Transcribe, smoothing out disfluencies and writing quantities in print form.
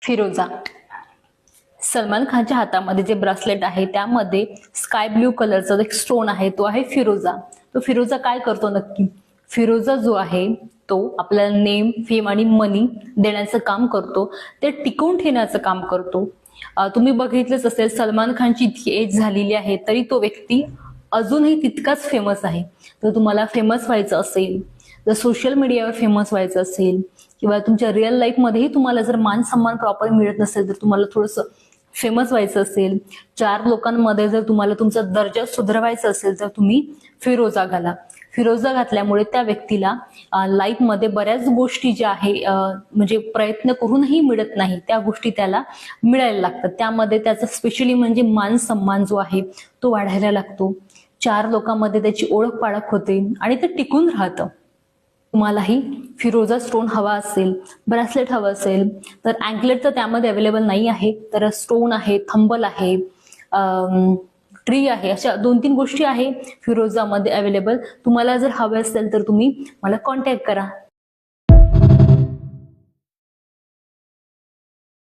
फिरोजा. सलमान खानच्या हातामध्ये जे ब्रासलेट आहे त्यामध्ये स्काय ब्ल्यू कलरचा एक स्टोन आहे, तो आहे फिरोजा. तो फिरोजा काय करतो नक्की? फिरोजा जो आहे तो आपल्याला नेम, फेम आणि मनी देण्याचं काम करतो, ते टिकवून ठेवण्याचं काम करतो. तुम्ही बघितलंच असेल, सलमान खानची इतकी एज झालेली आहे तरी तो व्यक्ती अजूनही तितकाच फेमस आहे. तर तुम्हाला फेमस व्हायचं असेल, जर सोशल मीडियावर फेमस व्हायचं असेल किंवा तुमच्या रिअल लाईफमध्येही तुम्हाला जर मान सन्मान प्रॉपर मिळत नसेल, तर तुम्हाला थोडंसं फेमस व्हायचं असेल, 4 लोकांमध्ये जर तुम्हाला तुमचा दर्जा सुधारवायचा असेल, तर तुम्ही फिरोजा घाला. फिरोजा घातल्यामुळे त्या व्यक्तीला लाईफमध्ये बऱ्याच गोष्टी ज्या आहे म्हणजे प्रयत्न करूनही मिळत नाही, त्या गोष्टी त्याला मिळायला लागतात. त्यामध्ये त्याचा स्पेशली म्हणजे मान सन्मान जो आहे तो वाढायला लागतो. 4 लोकांमध्ये त्याची ओळख पाळख होते आणि ते टिकून राहतं. तुम्हालाही फिरोजा स्टोन हवा असेल, ब्रेसलेट हवं असेल, तर अँकलेट तर त्यामध्ये अवेलेबल नाही आहे, तर स्टोन आहे, थंबल आहे, ट्री आहे, अशा 2-3 गोष्टी आहे फिरोजामध्ये अवेलेबल. तुम्हाला जर हवे असेल तर तुम्ही मला कॉन्टॅक्ट करा.